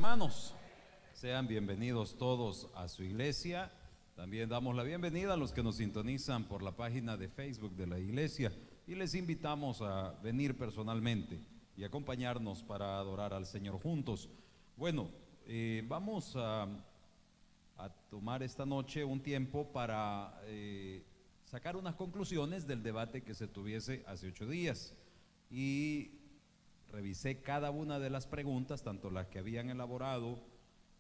hermanos, sean bienvenidos todos a su iglesia. También damos la bienvenida a los que nos sintonizan por la página de Facebook de la iglesia y les invitamos a venir personalmente y acompañarnos para adorar al Señor juntos. Bueno, vamos a tomar esta noche un tiempo para sacar unas conclusiones del debate que se tuviese hace 8 días y revisé cada una de las preguntas, tanto las que habían elaborado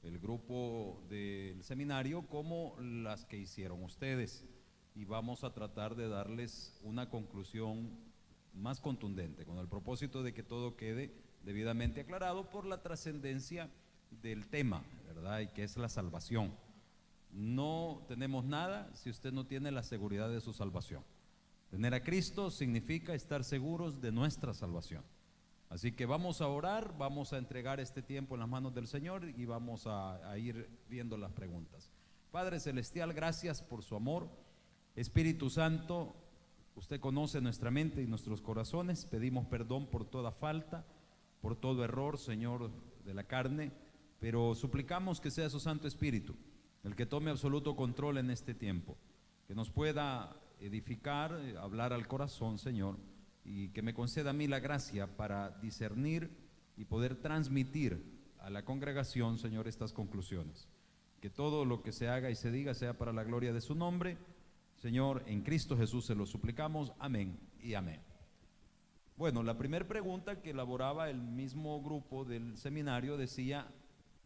el grupo del seminario como las que hicieron ustedes, y vamos a tratar de darles una conclusión más contundente con el propósito de que todo quede debidamente aclarado por la trascendencia del tema, ¿verdad? Y que es la salvación. No tenemos nada si usted no tiene la seguridad de su salvación. Tener a Cristo significa estar seguros de nuestra salvación. Así que vamos a orar, vamos a entregar este tiempo en las manos del Señor y vamos a ir viendo las preguntas. Padre Celestial, gracias por su amor. Espíritu Santo, usted conoce nuestra mente y nuestros corazones. Pedimos perdón por toda falta, por todo error, Señor, de la carne, pero suplicamos que sea su Santo Espíritu el que tome absoluto control en este tiempo, que nos pueda edificar, hablar al corazón, Señor, y que me conceda a mí la gracia para discernir y poder transmitir a la congregación, Señor, estas conclusiones. Que todo lo que se haga y se diga sea para la gloria de su nombre, Señor, en Cristo Jesús se lo suplicamos. Amén y amén. Bueno, la primera pregunta que elaboraba el mismo grupo del seminario decía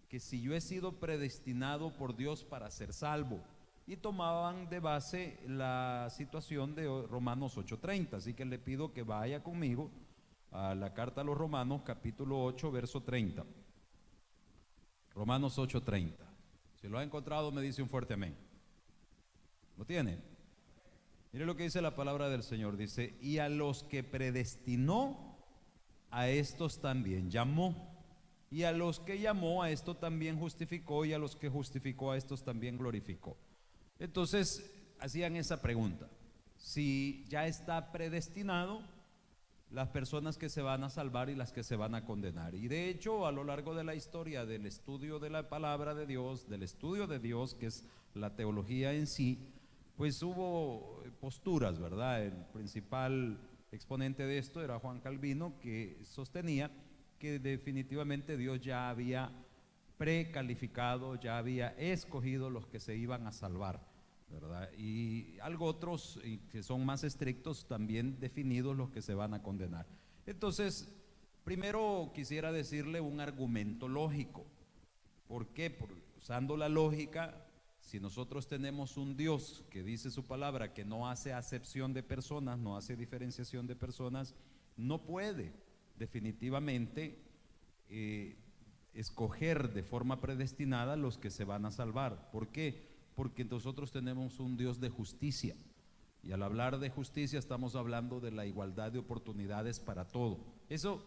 que si yo he sido predestinado por Dios para ser salvo, y tomaban de base la situación de Romanos 8:30, así que le pido que vaya conmigo a la carta a los Romanos, capítulo 8, verso 30. Romanos 8:30. Si lo ha encontrado, me dice un fuerte amén. ¿Lo tiene? Mire lo que dice la palabra del Señor, dice: y a los que predestinó, a estos también llamó, y a los que llamó, a estos también justificó, y a los que justificó, a estos también glorificó. Entonces hacían esa pregunta: si ya está predestinado las personas que se van a salvar y las que se van a condenar. Y de hecho, a lo largo de la historia del estudio de la palabra de Dios, del estudio de Dios, que es la teología en sí, pues hubo posturas, ¿verdad? El principal exponente de esto era Juan Calvino, que sostenía que definitivamente Dios ya había precalificado, ya había escogido los que se iban a salvar, ¿verdad? Y algo otros que son más estrictos, también definidos los que se van a condenar. Entonces, primero quisiera decirle un argumento lógico. ¿Por qué? Usando la lógica, si nosotros tenemos un Dios que dice su palabra que no hace acepción de personas, no hace diferenciación de personas, no puede definitivamente escoger de forma predestinada los que se van a salvar. ¿Por qué? Porque nosotros tenemos un Dios de justicia, y al hablar de justicia estamos hablando de la igualdad de oportunidades para todo. Eso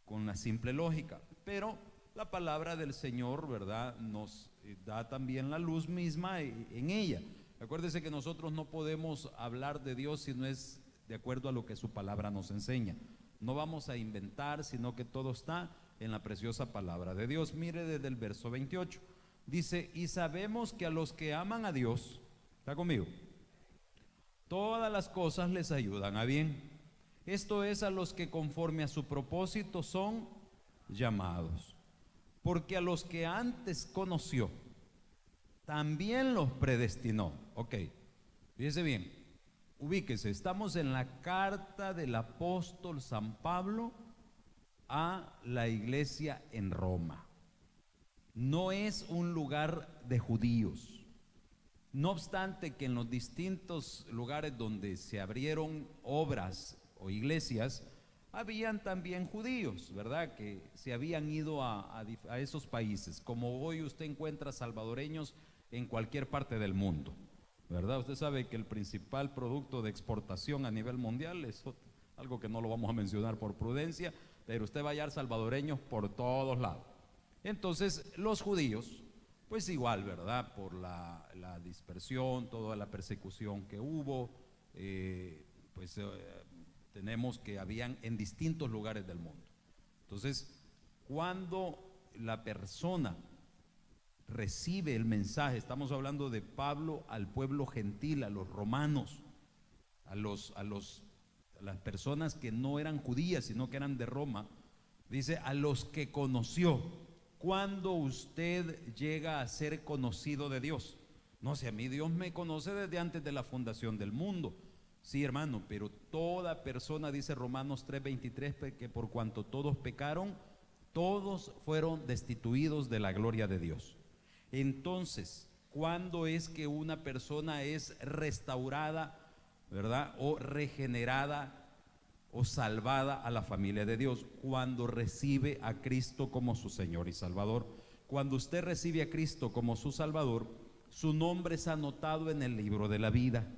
con la simple lógica, pero la palabra del Señor, ¿verdad?, nos da también la luz misma en ella. Acuérdese que nosotros no podemos hablar de Dios si no es de acuerdo a lo que su palabra nos enseña. No vamos a inventar, sino que todo está en la preciosa palabra de Dios. Mire desde el verso 28. Dice: y sabemos que a los que aman a Dios, ¿está conmigo?, todas las cosas les ayudan a bien. Esto es, a los que conforme a su propósito son llamados. Porque a los que antes conoció, también los predestinó. Ok, fíjese bien, ubíquese, estamos en la carta del apóstol San Pablo a la iglesia en Roma. No es un lugar de judíos. No obstante que en los distintos lugares donde se abrieron obras o iglesias, habían también judíos, ¿verdad?, que se habían ido a esos países, como hoy usted encuentra salvadoreños en cualquier parte del mundo, ¿verdad? Usted sabe que el principal producto de exportación a nivel mundial es algo que no lo vamos a mencionar por prudencia, pero usted va a hallar salvadoreños por todos lados. Entonces, los judíos, pues igual, ¿verdad?, por la dispersión, toda la persecución que hubo, tenemos que habían en distintos lugares del mundo. Entonces, cuando la persona recibe el mensaje, estamos hablando de Pablo al pueblo gentil, a los romanos, a las personas que no eran judías, sino que eran de Roma, dice a los que conoció. ¿Cuándo usted llega a ser conocido de Dios? No sé, a mí Dios me conoce desde antes de la fundación del mundo. Sí, hermano, pero toda persona, dice Romanos 3:23, que por cuanto todos pecaron, todos fueron destituidos de la gloria de Dios. Entonces, ¿cuándo es que una persona es restaurada, verdad, o regenerada o salvada a la familia de Dios? Cuando recibe a Cristo como su Señor y Salvador. Cuando usted recibe a Cristo como su Salvador, su nombre es anotado en el libro de la vida,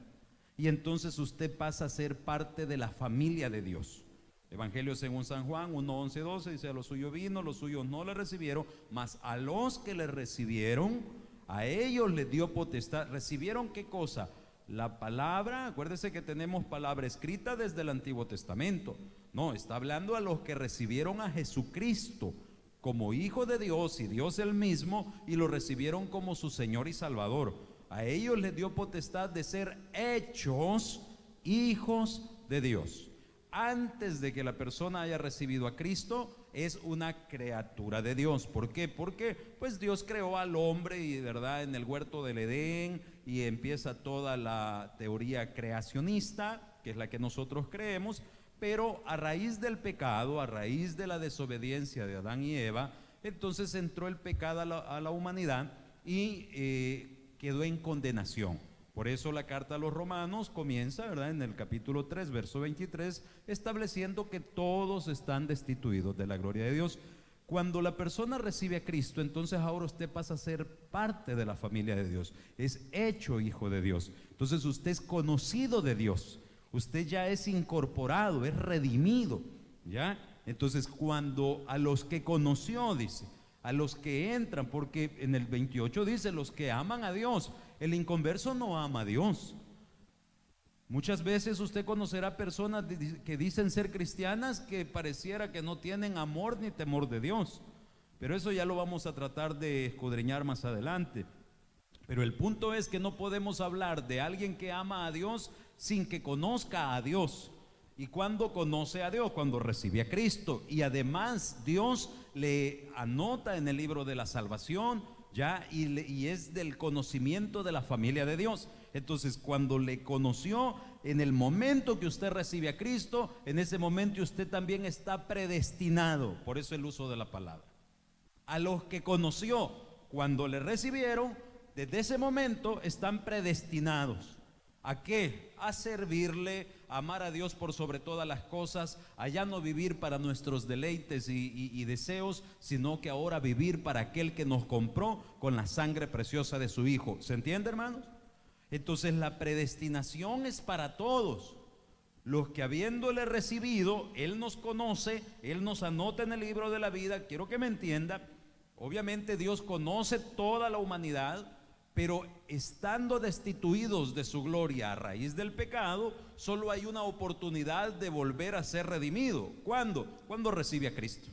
y entonces usted pasa a ser parte de la familia de Dios. Evangelio según San Juan 1:11-12 dice: a los suyos vino, los suyos no le recibieron, mas a los que le recibieron, a ellos les dio potestad. ¿Recibieron qué cosa? La palabra. Acuérdese que tenemos palabra escrita desde el Antiguo Testamento. No, está hablando a los que recibieron a Jesucristo como Hijo de Dios y Dios el mismo, y lo recibieron como su Señor y Salvador. A ellos les dio potestad de ser hechos hijos de Dios. Antes de que la persona haya recibido a Cristo, es una criatura de Dios. ¿Por qué? Porque pues Dios creó al hombre, y verdad, en el huerto del Edén, y empieza toda la teoría creacionista, que es la que nosotros creemos. Pero a raíz del pecado, a raíz de la desobediencia de Adán y Eva, entonces entró el pecado a la humanidad, y quedó en condenación. Por eso la carta a los Romanos comienza, ¿verdad?, en el capítulo 3, verso 23, estableciendo que todos están destituidos de la gloria de Dios. Cuando la persona recibe a Cristo, entonces ahora usted pasa a ser parte de la familia de Dios, es hecho hijo de Dios. Entonces usted es conocido de Dios, usted ya es incorporado, es redimido, ¿ya? Entonces cuando a los que conoció, dice, a los que entran, porque en el 28 dice los que aman a Dios. El inconverso no ama a Dios. Muchas veces usted conocerá personas que dicen ser cristianas, que pareciera que no tienen amor ni temor de Dios, pero eso ya lo vamos a tratar de escudriñar más adelante. Pero el punto es que no podemos hablar de alguien que ama a Dios sin que conozca a Dios. ¿Y cuando conoce a Dios? Cuando recibe a Cristo, y además Dios le anota en el libro de la salvación, ya, y es del conocimiento de la familia de Dios. Entonces cuando le conoció, en el momento que usted recibe a Cristo, en ese momento usted también está predestinado. Por eso el uso de la palabra. A los que conoció, cuando le recibieron, desde ese momento están predestinados. ¿A qué? A servirle, a amar a Dios por sobre todas las cosas, a ya no vivir para nuestros deleites y deseos, sino que ahora vivir para aquel que nos compró con la sangre preciosa de su Hijo. ¿Se entiende, hermanos? Entonces la predestinación es para todos. Los que habiéndole recibido, Él nos conoce, Él nos anota en el libro de la vida. Quiero que me entienda, obviamente Dios conoce toda la humanidad, pero estando destituidos de su gloria a raíz del pecado, solo hay una oportunidad de volver a ser redimido. ¿Cuándo? Cuando recibe a Cristo.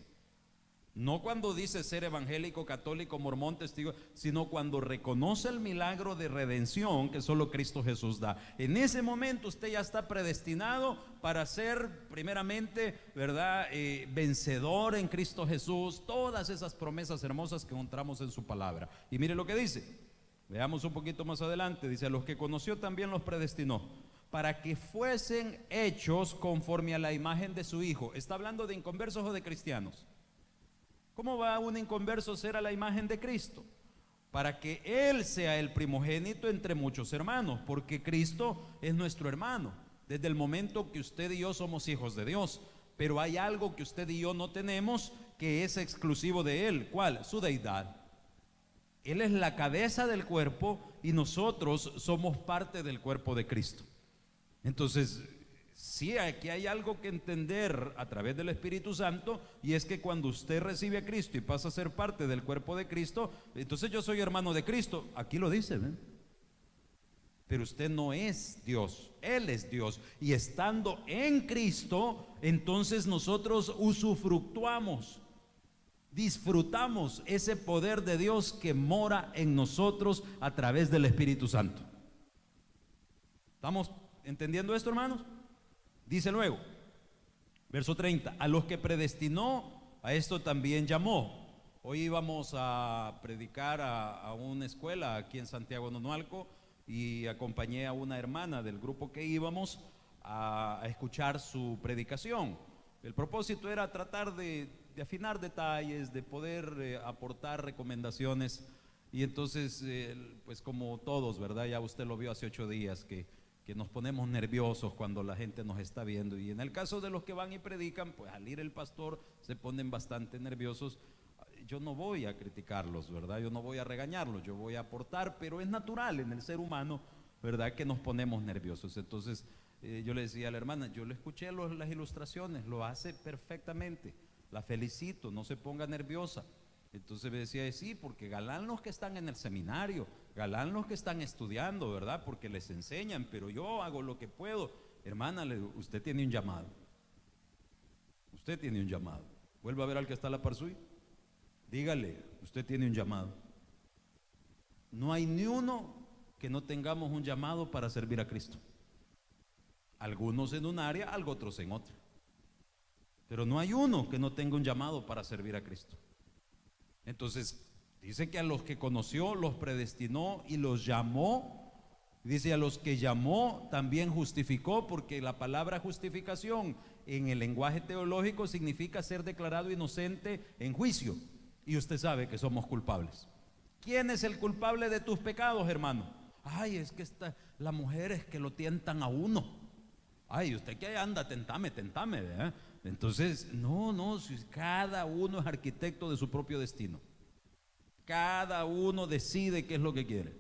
No cuando dice ser evangélico, católico, mormón, testigo, sino cuando reconoce el milagro de redención que solo Cristo Jesús da. En ese momento usted ya está predestinado para ser primeramente, ¿verdad?, vencedor en Cristo Jesús. Todas esas promesas hermosas que encontramos en su palabra. Y mire lo que dice. Veamos un poquito más adelante. Dice: a los que conoció también los predestinó para que fuesen hechos conforme a la imagen de su Hijo. ¿Está hablando de inconversos o de cristianos? ¿Cómo va un inconverso a ser a la imagen de Cristo? Para que Él sea el primogénito entre muchos hermanos, porque Cristo es nuestro hermano desde el momento que usted y yo somos hijos de Dios. Pero hay algo que usted y yo no tenemos, que es exclusivo de Él. ¿Cuál? Su deidad. Él es la cabeza del cuerpo y nosotros somos parte del cuerpo de Cristo. Entonces, sí, aquí hay algo que entender a través del Espíritu Santo, y es que cuando usted recibe a Cristo y pasa a ser parte del cuerpo de Cristo, entonces yo soy hermano de Cristo. Aquí lo dice, ¿ven? Pero usted no es Dios, Él es Dios. Y estando en Cristo, entonces nosotros usufructuamos disfrutamos ese poder de Dios que mora en nosotros a través del Espíritu Santo. ¿Estamos entendiendo esto, hermanos? Dice luego, verso 30, a los que predestinó, a esto también llamó. Hoy íbamos a predicar a una escuela aquí en Santiago Nonualco y acompañé a una hermana del grupo que íbamos a escuchar su predicación. El propósito era tratar de afinar detalles, de poder aportar recomendaciones. Y entonces, pues como todos, ¿verdad? Ya usted lo vio hace 8 días que nos ponemos nerviosos cuando la gente nos está viendo. Y en el caso de los que van y predican, pues al ir el pastor se ponen bastante nerviosos. Yo no voy a criticarlos, ¿verdad? Yo no voy a regañarlos, yo voy a aportar, pero es natural en el ser humano, ¿verdad? Que nos ponemos nerviosos. Entonces, yo le decía a la hermana, yo le escuché las ilustraciones, lo hace perfectamente, la felicito, no se ponga nerviosa. Entonces me decía, sí, porque galán los que están en el seminario, galán los que están estudiando, ¿verdad? Porque les enseñan, pero yo hago lo que puedo. Hermana, usted tiene un llamado. Usted tiene un llamado. Vuelva a ver al que está a la par suya. Dígale, usted tiene un llamado. No hay ni uno que no tengamos un llamado para servir a Cristo. Algunos en un área, otros en otra. Pero no hay uno que no tenga un llamado para servir a Cristo. Entonces, dice que a los que conoció, los predestinó y los llamó. Dice, a los que llamó también justificó, porque la palabra justificación en el lenguaje teológico significa ser declarado inocente en juicio. Y usted sabe que somos culpables. ¿Quién es el culpable de tus pecados, hermano? Ay, es que las mujeres que lo tientan a uno. Ay, usted que anda, tentame, ¿verdad? Entonces, no, cada uno es arquitecto de su propio destino. Cada uno decide qué es lo que quiere.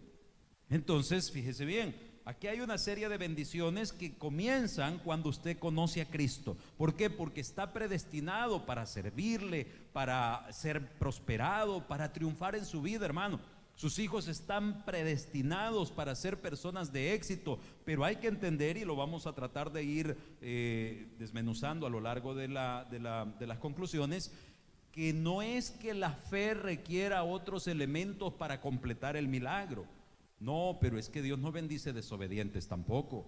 Entonces, fíjese bien, aquí hay una serie de bendiciones que comienzan cuando usted conoce a Cristo. ¿Por qué? Porque está predestinado para servirle, para ser prosperado, para triunfar en su vida, hermano. Sus hijos están predestinados para ser personas de éxito, pero hay que entender, y lo vamos a tratar de ir desmenuzando a lo largo de las conclusiones, que no es que la fe requiera otros elementos para completar el milagro. No, pero es que Dios no bendice desobedientes tampoco.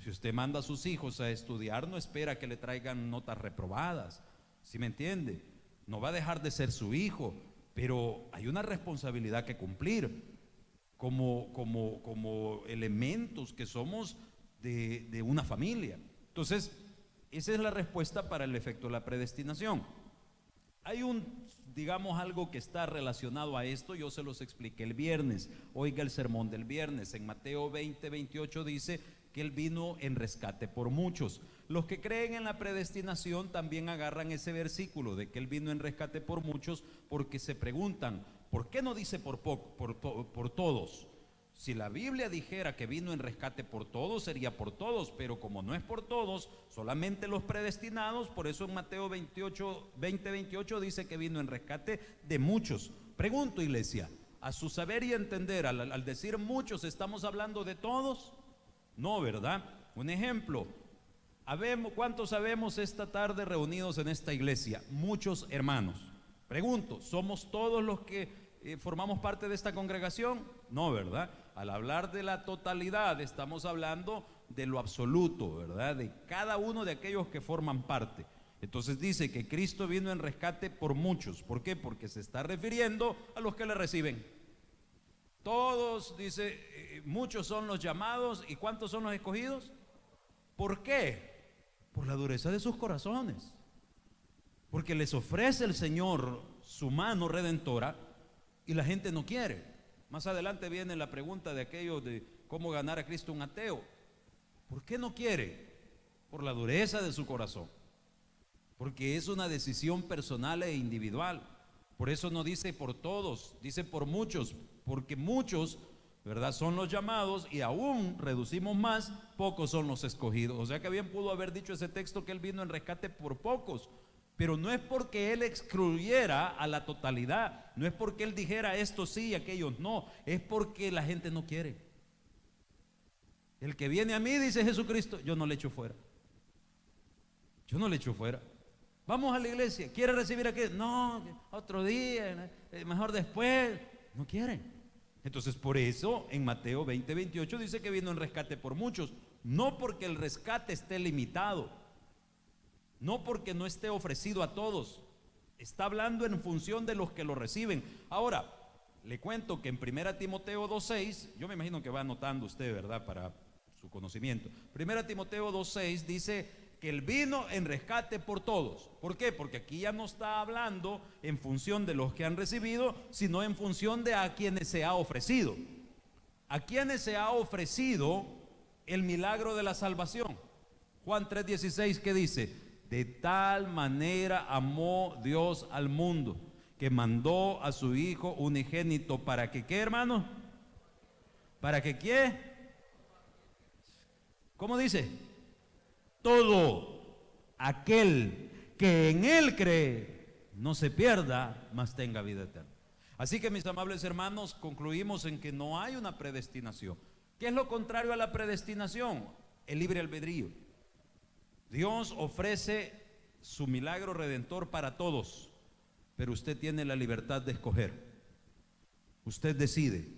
Si usted manda a sus hijos a estudiar, no espera que le traigan notas reprobadas. ¿Sí me entiende? No va a dejar de ser su hijo, pero hay una responsabilidad que cumplir como elementos que somos de una familia. Entonces, esa es la respuesta para el efecto de la predestinación. Hay digamos algo que está relacionado a esto, yo se los expliqué el viernes. Oiga el sermón del viernes. En Mateo 20:28 dice que Él vino en rescate por muchos. Los que creen en la predestinación también agarran ese versículo de que Él vino en rescate por muchos, porque se preguntan, ¿por qué no dice por todos? Si la Biblia dijera que vino en rescate por todos, sería por todos, pero como no es por todos, solamente los predestinados, por eso en Mateo 20:28 dice que vino en rescate de muchos. Pregunto, iglesia, a su saber y entender, al decir muchos, ¿estamos hablando de todos? No, ¿verdad? Un ejemplo, ¿cuántos sabemos esta tarde reunidos en esta iglesia? Muchos hermanos. Pregunto, ¿somos todos los que formamos parte de esta congregación? No, ¿verdad? Al hablar de la totalidad, estamos hablando de lo absoluto, ¿verdad? De cada uno de aquellos que forman parte. Entonces dice que Cristo vino en rescate por muchos. ¿Por qué? Porque se está refiriendo a los que le reciben. Todos, dice, muchos son los llamados. ¿Y cuántos son los escogidos? ¿Por qué? Por la dureza de sus corazones. Porque les ofrece el Señor su mano redentora y la gente no quiere. Más adelante viene la pregunta de aquello de cómo ganar a Cristo un ateo. ¿Por qué no quiere? Por la dureza de su corazón. Porque es una decisión personal e individual. Por eso no dice por todos, dice por muchos, porque muchos, ¿verdad?, son los llamados, y aún reducimos más, pocos son los escogidos. O sea que bien pudo haber dicho ese texto que Él vino en rescate por pocos. Pero no es porque Él excluyera a la totalidad, no es porque Él dijera esto sí y aquellos no, es porque la gente no quiere. El que viene a mí, dice Jesucristo, yo no le echo fuera. Yo no le echo fuera. Vamos a la iglesia. ¿Quiere recibir aquí? No, otro día, mejor después. No quieren. Entonces por eso en Mateo 20:28 dice que vino el rescate por muchos. No porque el rescate esté limitado, no porque no esté ofrecido a todos. Está hablando en función de los que lo reciben. Ahora, le cuento que en 1 Timoteo 2:6, yo me imagino que va anotando usted, ¿verdad? Para su conocimiento. 1 Timoteo 2:6 dice que Él vino en rescate por todos. ¿Por qué? Porque aquí ya no está hablando en función de los que han recibido, sino en función de a quienes se ha ofrecido. A quienes se ha ofrecido el milagro de la salvación. Juan 3:16, ¿qué dice? De tal manera amó Dios al mundo, que mandó a su Hijo unigénito para que, ¿qué, hermano? ¿Para que qué? ¿Cómo dice? Todo aquel que en Él cree no se pierda, mas tenga vida eterna. Así que, mis amables hermanos, concluimos en que no hay una predestinación. ¿Qué es lo contrario a la predestinación? El libre albedrío. Dios ofrece su milagro redentor para todos, pero usted tiene la libertad de escoger. Usted decide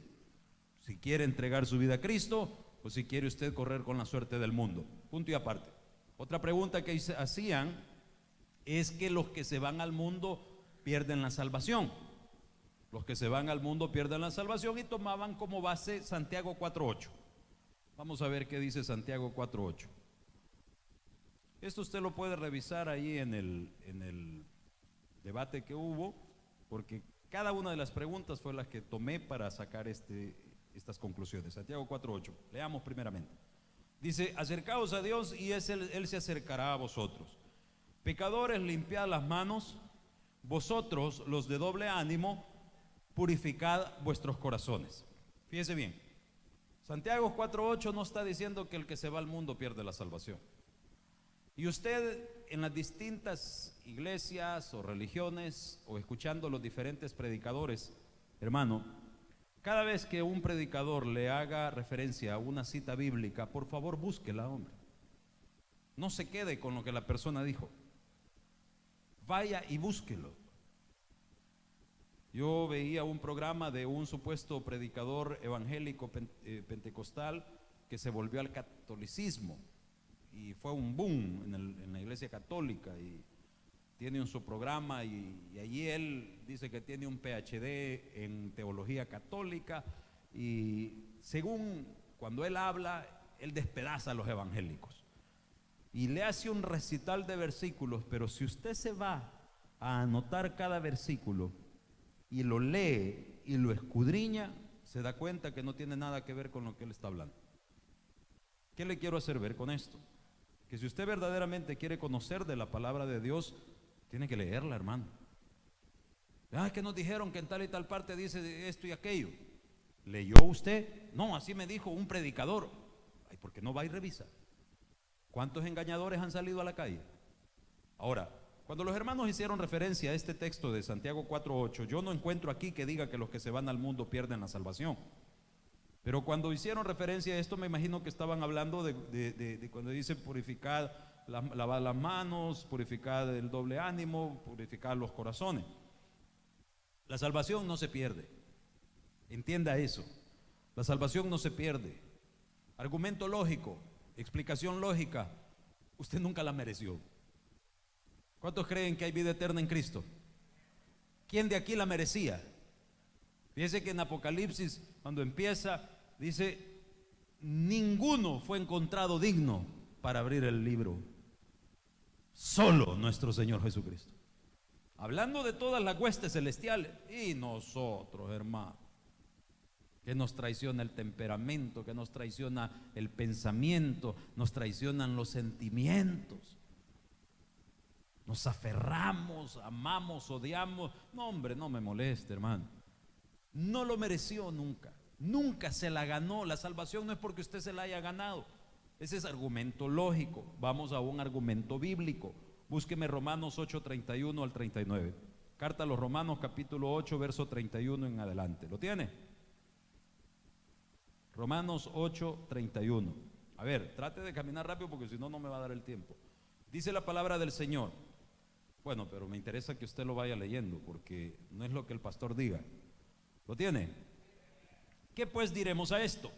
si quiere entregar su vida a Cristo o si quiere usted correr con la suerte del mundo. Punto y aparte. Otra pregunta que hacían es que los que se van al mundo pierden la salvación. Los que se van al mundo pierden la salvación y tomaban como base Santiago 4:8. Vamos a ver qué dice Santiago 4:8. Esto usted lo puede revisar ahí en el debate que hubo, porque cada una de las preguntas fue las que tomé para sacar estas conclusiones. Santiago 4:8. Leamos primeramente. Dice: acercaos a Dios y Él se acercará a vosotros. Pecadores, limpiad las manos. Vosotros, los de doble ánimo, purificad vuestros corazones. Fíjese bien, Santiago 4:8 no está diciendo que el que se va al mundo pierde la salvación. Y usted en las distintas iglesias o religiones, o escuchando los diferentes predicadores, hermano, cada vez que un predicador le haga referencia a una cita bíblica, por favor búsquela, hombre. No se quede con lo que la persona dijo. Vaya y búsquelo. Yo veía un programa de un supuesto predicador evangélico pentecostal que se volvió al catolicismo y fue un boom en la iglesia católica, y tiene su programa y allí él dice que tiene un PhD en teología católica, y según cuando él habla, él despedaza a los evangélicos y le hace un recital de versículos, pero si usted se va a anotar cada versículo y lo lee y lo escudriña, se da cuenta que no tiene nada que ver con lo que él está hablando. ¿Qué le quiero hacer ver con esto? Que si usted verdaderamente quiere conocer de la palabra de Dios, tiene que leerla, hermano. Es que nos dijeron que en tal y tal parte dice esto y aquello. ¿Leyó usted? No, así me dijo un predicador. Ay, ¿por qué no va y revisa? ¿Cuántos engañadores han salido a la calle? Ahora, cuando los hermanos hicieron referencia a este texto de Santiago 4:8, yo no encuentro aquí que diga que los que se van al mundo pierden la salvación. Pero cuando hicieron referencia a esto, me imagino que estaban hablando de cuando dice purificad, lavar las manos, purificar el doble ánimo, purificar los corazones. La salvación no se pierde. Entienda eso. La salvación no se pierde. Argumento lógico, explicación lógica, usted nunca la mereció. ¿Cuántos creen que hay vida eterna en Cristo? ¿Quién de aquí la merecía? Fíjese que en Apocalipsis, cuando empieza, dice: ninguno fue encontrado digno para abrir el libro, solo nuestro Señor Jesucristo. Hablando de todas las huestes celestiales. Y nosotros, hermano, que nos traiciona el temperamento, que nos traiciona el pensamiento, nos traicionan los sentimientos, nos aferramos, amamos, odiamos. No, hombre, no me moleste, hermano. No lo mereció nunca. Nunca se la ganó. La salvación no es porque usted se la haya ganado. Ese es argumento lógico. Vamos a un argumento bíblico. Búsqueme Romanos 8:31 al 39. Carta a los Romanos, capítulo 8, verso 31 en adelante. ¿Lo tiene? Romanos 8:31. A ver, trate de caminar rápido porque si no, no me va a dar el tiempo. Dice la palabra del Señor: Bueno, pero me interesa que usted lo vaya leyendo, porque no es lo que el pastor diga. ¿Lo tiene? ¿Qué pues diremos a esto?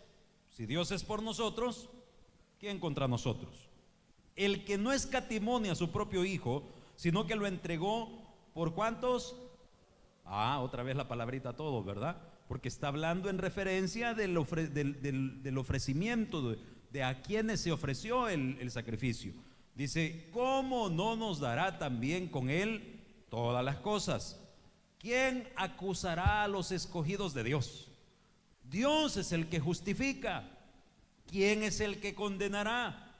Si Dios es por nosotros, ¿quién contra nosotros? El que no escatimó ni a su propio Hijo, sino que lo entregó ¿por cuántos? Otra vez la palabrita todos, ¿verdad? Porque está hablando en referencia del ofrecimiento, de a quienes se ofreció el sacrificio. Dice, ¿cómo no nos dará también con él todas las cosas? ¿Quién acusará a los escogidos de Dios? Dios es el que justifica. ¿Quién es el que condenará?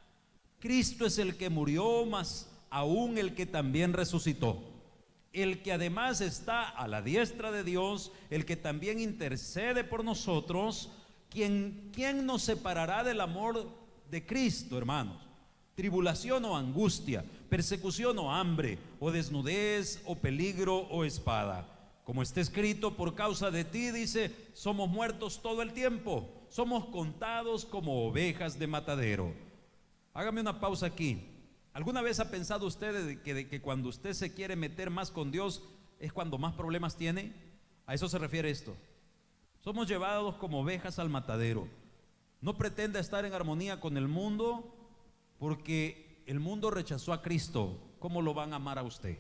Cristo es el que murió, mas aún el que también resucitó, el que además está a la diestra de Dios, el que también intercede por nosotros. ¿Quién nos separará del amor de Cristo, hermanos? Tribulación o angustia, persecución o hambre, o desnudez, o peligro, o espada. Como está escrito, por causa de ti, dice, somos muertos todo el tiempo, somos contados como ovejas de matadero. Hágame una pausa aquí. ¿Alguna vez ha pensado usted de que cuando usted se quiere meter más con Dios es cuando más problemas tiene? A eso se refiere esto. Somos llevados como ovejas al matadero. No pretenda estar en armonía con el mundo, porque el mundo rechazó a Cristo. ¿Cómo lo van a amar a usted?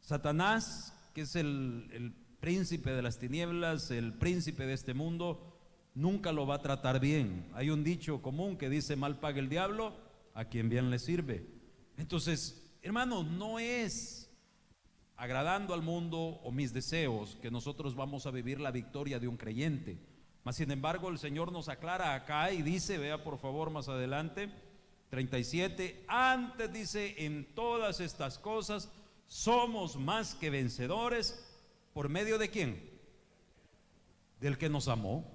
Satanás, que es el príncipe de las tinieblas, el príncipe de este mundo, nunca lo va a tratar bien. Hay un dicho común que dice, mal paga el diablo a quien bien le sirve. Entonces, hermano, no es agradando al mundo o mis deseos que nosotros vamos a vivir la victoria de un creyente. Mas sin embargo, el Señor nos aclara acá y dice, vea por favor más adelante, 37, antes dice, en todas estas cosas somos más que vencedores, ¿por medio de quién? Del que nos amó.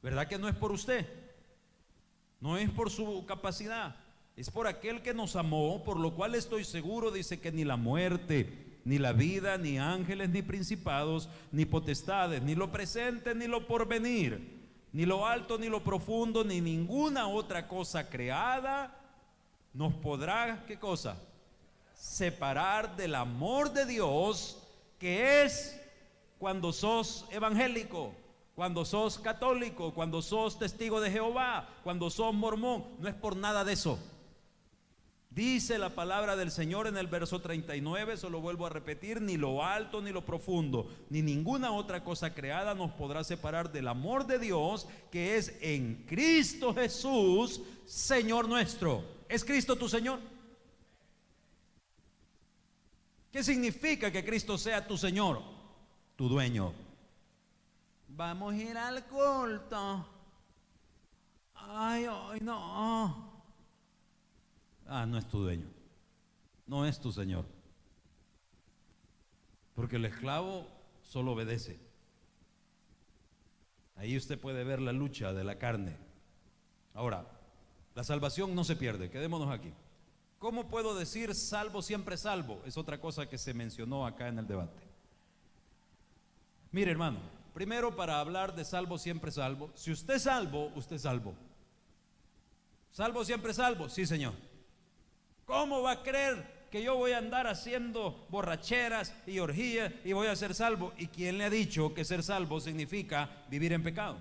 ¿Verdad que no es por usted? No es por su capacidad, es por aquel que nos amó, por lo cual estoy seguro, dice, que ni la muerte, ni la vida, ni ángeles, ni principados, ni potestades, ni lo presente, ni lo porvenir, ni lo alto, ni lo profundo, ni ninguna otra cosa creada nos podrá, ¿qué cosa? Separar del amor de Dios, que es cuando sos evangélico, cuando sos católico, cuando sos testigo de Jehová, cuando sos mormón. No es por nada de eso. Dice la palabra del Señor en el verso 39, se lo vuelvo a repetir, ni lo alto ni lo profundo, ni ninguna otra cosa creada nos podrá separar del amor de Dios, que es en Cristo Jesús, Señor nuestro. ¿Es Cristo tu Señor? ¿Qué significa que Cristo sea tu Señor? Tu dueño. Vamos a ir al culto. Ay, no. No es tu dueño, no es tu Señor, porque el esclavo solo obedece. Ahí usted puede ver la lucha de la carne. Ahora, la salvación no se pierde, quedémonos aquí. ¿Cómo puedo decir salvo siempre salvo? Es otra cosa que se mencionó acá en el debate. Mire, hermano, primero, para hablar de salvo siempre salvo, si usted es salvo, usted es salvo. Salvo siempre salvo, sí, Señor. ¿Cómo va a creer que yo voy a andar haciendo borracheras y orgías y voy a ser salvo? ¿Y quién le ha dicho que ser salvo significa vivir en pecado?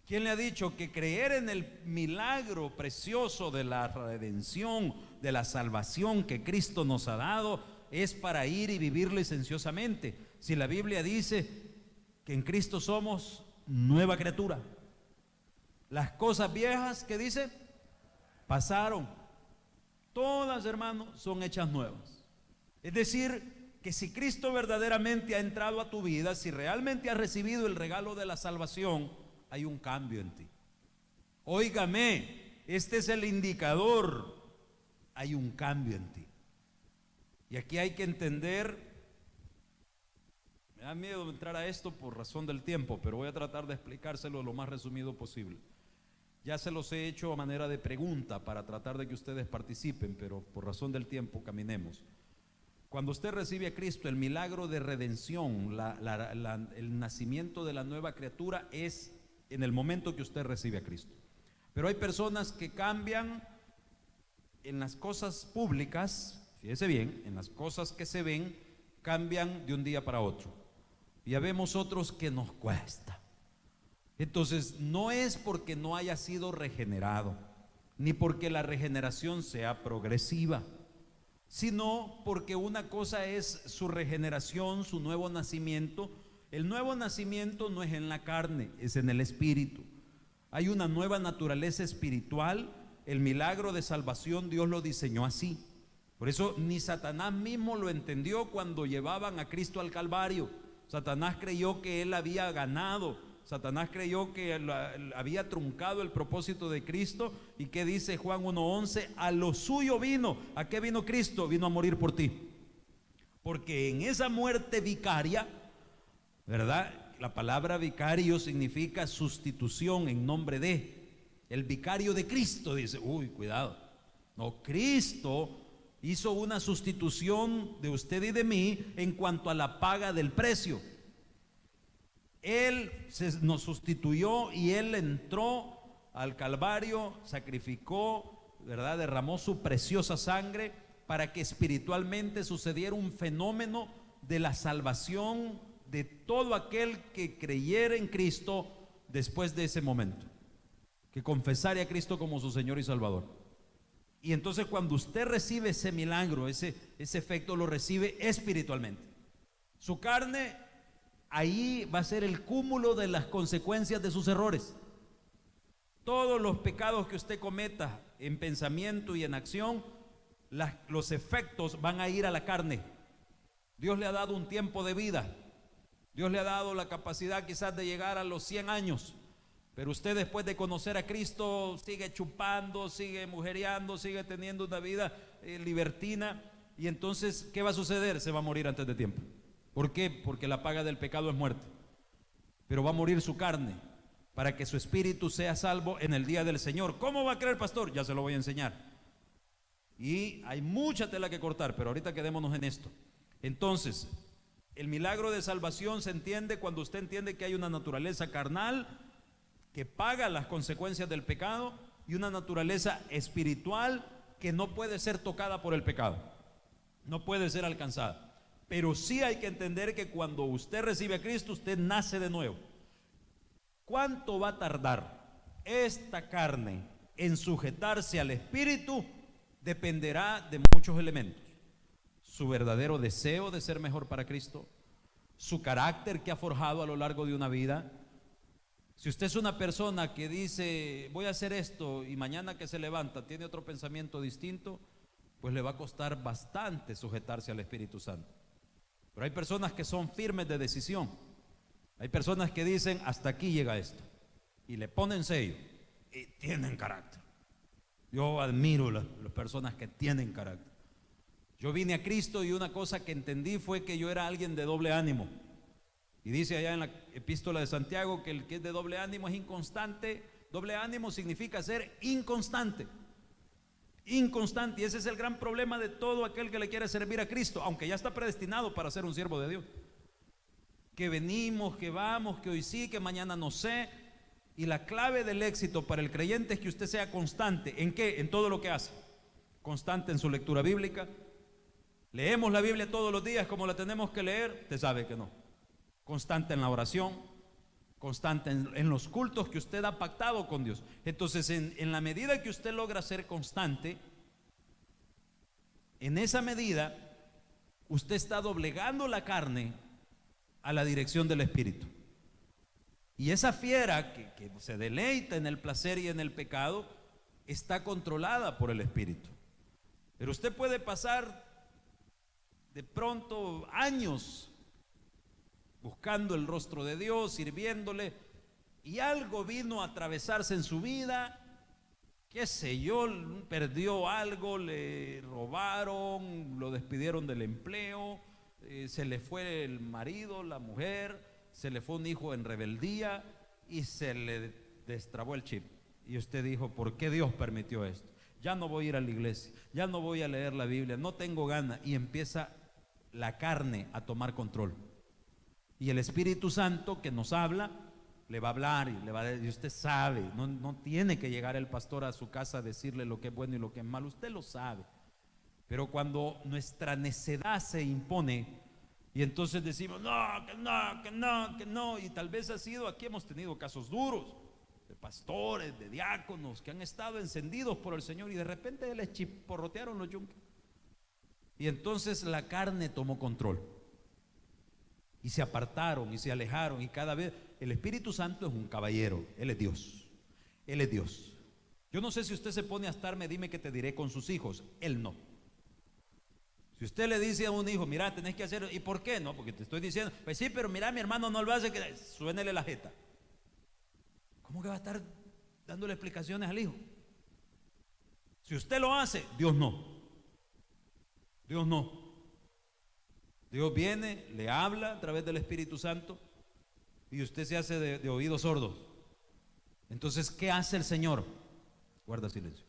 ¿Quién le ha dicho que creer en el milagro precioso de la redención, de la salvación que Cristo nos ha dado, es para ir y vivir licenciosamente? Si la Biblia dice que en Cristo somos nueva criatura. Las cosas viejas, ¿qué dice? Pasaron. Todas, hermanos, son hechas nuevas. Es decir, que si Cristo verdaderamente ha entrado a tu vida, si realmente has recibido el regalo de la salvación, hay un cambio en ti. Óigame, este es el indicador. Hay un cambio en ti. Y aquí hay que entender, me da miedo entrar a esto por razón del tiempo, pero voy a tratar de explicárselo lo más resumido posible. Ya se los he hecho a manera de pregunta para tratar de que ustedes participen, pero por razón del tiempo caminemos. Cuando usted recibe a Cristo, el milagro de redención, el nacimiento de la nueva criatura es en el momento que usted recibe a Cristo. Pero hay personas que cambian en las cosas públicas fíjese bien, en las cosas que se ven cambian de un día para otro. Ya vemos otros que nos cuesta. Entonces, no es porque no haya sido regenerado, ni porque la regeneración sea progresiva, sino porque una cosa es su regeneración, su nuevo nacimiento. El nuevo nacimiento no es en la carne, es en el espíritu. Hay una nueva naturaleza espiritual. El milagro de salvación Dios lo diseñó así. Por eso ni Satanás mismo lo entendió cuando llevaban a Cristo al Calvario. Satanás creyó que él había ganado. Satanás creyó que había truncado el propósito de Cristo. ¿Y qué dice Juan 1:11? A lo suyo vino. ¿A qué vino Cristo? Vino a morir por ti. Porque en esa muerte vicaria, ¿verdad? La palabra vicario significa sustitución en nombre de. El vicario de Cristo dice, uy, cuidado. No, Cristo hizo una sustitución de usted y de mí en cuanto a la paga del precio. Él nos sustituyó y Él entró al Calvario, sacrificó, ¿verdad? Derramó su preciosa sangre para que espiritualmente sucediera un fenómeno de la salvación de todo aquel que creyera en Cristo después de ese momento, que confesara a Cristo como su Señor y Salvador. Y entonces cuando usted recibe ese milagro, ese efecto lo recibe espiritualmente. Su carne, ahí va a ser el cúmulo de las consecuencias de sus errores. Todos los pecados que usted cometa en pensamiento y en acción, los efectos van a ir a la carne. Dios le ha dado un tiempo de vida. Dios le ha dado la capacidad quizás de llegar a los 100 años. Pero usted después de conocer a Cristo sigue chupando, sigue mujeriando, sigue teniendo una vida libertina. Y entonces, ¿qué va a suceder? Se va a morir antes de tiempo. ¿Por qué? Porque la paga del pecado es muerte. Pero va a morir su carne para que su espíritu sea salvo en el día del Señor. ¿Cómo va a creer, pastor? Ya se lo voy a enseñar. Y hay mucha tela que cortar, pero ahorita quedémonos en esto. Entonces, el milagro de salvación se entiende cuando usted entiende que hay una naturaleza carnal que paga las consecuencias del pecado y una naturaleza espiritual que no puede ser tocada por el pecado, no puede ser alcanzada. Pero sí hay que entender que cuando usted recibe a Cristo, usted nace de nuevo. ¿Cuánto va a tardar esta carne en sujetarse al espíritu? Dependerá de muchos elementos. Su verdadero deseo de ser mejor para Cristo, su carácter que ha forjado a lo largo de una vida. Si usted es una persona que dice voy a hacer esto y mañana que se levanta tiene otro pensamiento distinto, pues le va a costar bastante sujetarse al Espíritu Santo. Pero hay personas que son firmes de decisión. Hay personas que dicen hasta aquí llega esto y le ponen sello y tienen carácter. Yo admiro las personas que tienen carácter. Yo vine a Cristo y una cosa que entendí fue que yo era alguien de doble ánimo. Y dice allá en la epístola de Santiago que el que es de doble ánimo es inconstante. Doble ánimo significa ser inconstante. Inconstante. Y ese es el gran problema de todo aquel que le quiere servir a Cristo, aunque ya está predestinado para ser un siervo de Dios. Que venimos, que vamos, que hoy sí, que mañana no sé. Y la clave del éxito para el creyente es que usted sea constante. ¿En qué? En todo lo que hace. Constante en su lectura bíblica. ¿Leemos la Biblia todos los días como la tenemos que leer? Usted sabe que no. Constante en la oración, constante en los cultos que usted ha pactado con Dios. Entonces, en la medida que usted logra ser constante, en esa medida, usted está doblegando la carne a la dirección del Espíritu. Y esa fiera que se deleita en el placer y en el pecado, está controlada por el Espíritu. Pero usted puede pasar de pronto años buscando el rostro de Dios, sirviéndole, y algo vino a atravesarse en su vida, qué sé yo, perdió algo, le robaron, lo despidieron del empleo, se le fue el marido, la mujer, se le fue un hijo en rebeldía y se le destrabó el chip. Y usted dijo, ¿por qué Dios permitió esto? Ya no voy a ir a la iglesia, ya no voy a leer la Biblia, no tengo ganas. Y empieza la carne a tomar control. Y el Espíritu Santo que nos habla, le va a hablar y le va a decir, y usted sabe, no tiene que llegar el pastor a su casa a decirle lo que es bueno y lo que es malo, usted lo sabe. Pero cuando nuestra necedad se impone y entonces decimos, no, que no, que no, que no, y tal vez ha sido, aquí hemos tenido casos duros de pastores, de diáconos que han estado encendidos por el Señor y de repente les chisporrotearon los yunques. Y entonces la carne tomó control. Y se apartaron y se alejaron y cada vez el Espíritu Santo es un caballero, Él es Dios, Él es Dios. Yo no sé si usted se pone a estarme, dime que te diré con sus hijos, Él no. Si usted le dice a un hijo, mira, tenés que hacer, ¿y por qué? No, porque te estoy diciendo, pues sí, pero mira, mi hermano no lo hace, que suénele la jeta. ¿Cómo que va a estar dándole explicaciones al hijo? Si usted lo hace, Dios no. Dios no. Dios viene, le habla a través del Espíritu Santo y usted se hace de oídos sordos. Entonces, ¿qué hace el Señor? Guarda silencio.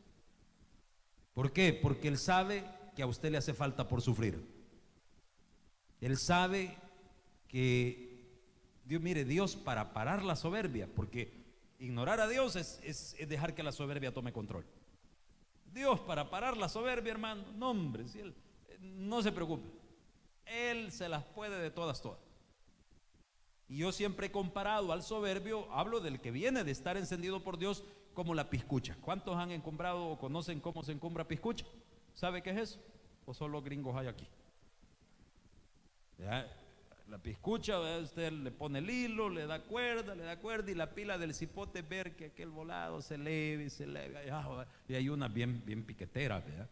¿Por qué? Porque Él sabe que a usted le hace falta por sufrir. Él sabe que Dios, mire, Dios para parar la soberbia, porque ignorar a Dios es dejar que la soberbia tome control. Dios para parar la soberbia, hermano, no hombre, si Él, no se preocupe, Él se las puede de todas. Y yo siempre he comparado al soberbio, hablo del que viene de estar encendido por Dios, como la piscucha. ¿Cuántos han encumbrado o conocen cómo se encumbra piscucha? ¿Sabe qué es eso? ¿O solo gringos hay aquí? ¿Ya? La piscucha, ¿verdad? Usted le pone el hilo, le da cuerda y la pila del cipote ver que aquel volado se eleve y se eleve. Y hay una bien piquetera, ¿verdad?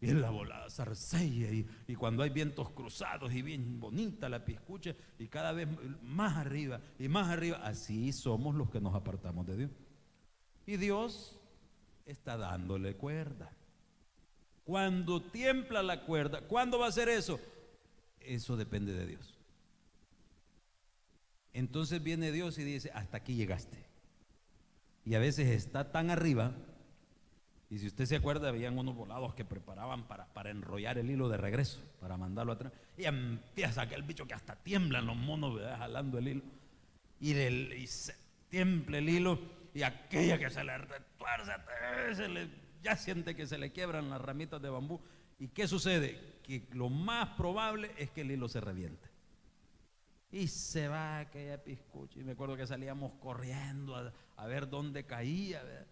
Y en la volada zarcella y cuando hay vientos cruzados y bien bonita la piscucha y cada vez más arriba y más arriba. Así somos los que nos apartamos de Dios. Y Dios está dándole cuerda. Cuando tiembla la cuerda, ¿cuándo va a ser eso? Eso depende de Dios. Entonces viene Dios y dice, hasta aquí llegaste. Y a veces está tan arriba, y si usted se acuerda, habían unos volados que preparaban para enrollar el hilo de regreso, para mandarlo atrás. Y empieza aquel bicho que hasta tiemblan los monos, ¿verdad? Jalando el hilo. Y se tiembla el hilo, y aquella que se le retuerce, ya siente que se le quiebran las ramitas de bambú. ¿Y qué sucede? Que lo más probable es que el hilo se reviente. Y se va aquella piscucha. Y me acuerdo que salíamos corriendo a ver dónde caía, ¿verdad?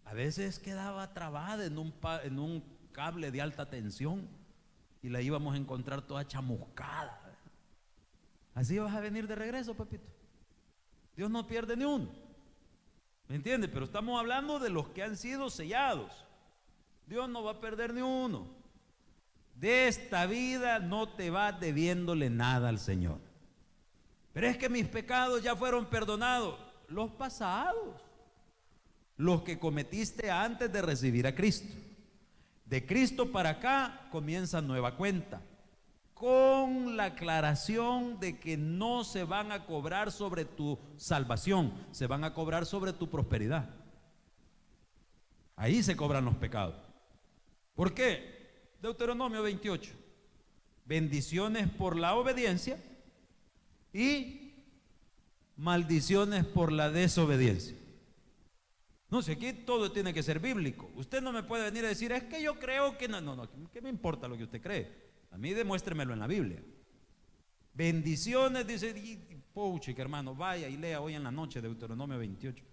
A veces quedaba trabada en un cable de alta tensión y la íbamos a encontrar toda chamuscada, ¿verdad? Así vas a venir de regreso, papito. Dios no pierde ni uno. ¿Me entiende? Pero estamos hablando de los que han sido sellados. Dios no va a perder ni uno. De esta vida no te vas debiéndole nada al Señor. Pero es que mis pecados ya fueron perdonados. Los pasados, los que cometiste antes de recibir a Cristo. De Cristo para acá comienza nueva cuenta, con la aclaración de que no se van a cobrar sobre tu salvación, se van a cobrar sobre tu prosperidad. Ahí se cobran los pecados. ¿Por qué? Deuteronomio 28. Bendiciones por la obediencia y maldiciones por la desobediencia. No sé, aquí todo tiene que ser bíblico. Usted no me puede venir a decir, es que yo creo que no, ¿qué me importa lo que usted cree? A mí demuéstremelo en la Biblia. Bendiciones, dice, pucha, que hermano, vaya y lea hoy en la noche Deuteronomio 28.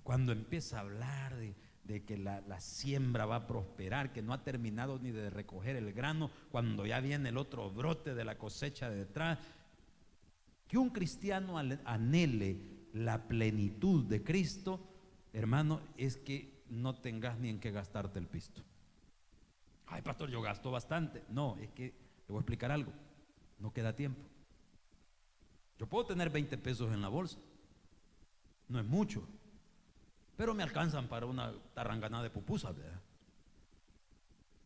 Cuando empieza a hablar de que la siembra va a prosperar, que no ha terminado ni de recoger el grano, cuando ya viene el otro brote de la cosecha de detrás. Que un cristiano anhele la plenitud de Cristo, hermano, es que no tengas ni en qué gastarte el pisto. Ay, pastor, yo gasto bastante. No, es que le voy a explicar algo. No queda tiempo. Yo puedo tener 20 pesos en la bolsa. No es mucho, pero me alcanzan para una tarranganada de pupusas, ¿verdad?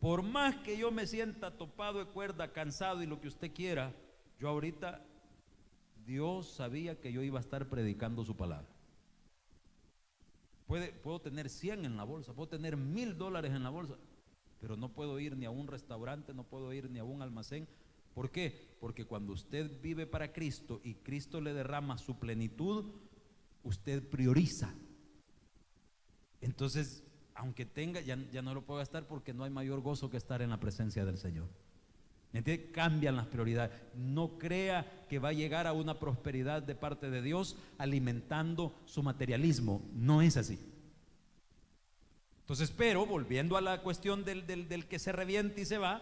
Por más que yo me sienta topado de cuerda, cansado y lo que usted quiera, yo ahorita, Dios sabía que yo iba a estar predicando su palabra. Puedo tener 100 en la bolsa, puedo tener $1000 en la bolsa, pero no puedo ir ni a un restaurante, no puedo ir ni a un almacén. ¿Por qué? Porque cuando usted vive para Cristo y Cristo le derrama su plenitud, usted prioriza. Entonces aunque tenga, ya no lo puedo gastar porque no hay mayor gozo que estar en la presencia del Señor. ¿Me entiende? Cambian las prioridades. No crea que va a llegar a una prosperidad de parte de Dios alimentando su materialismo. No es así. Entonces, pero volviendo a la cuestión del que se revienta y se va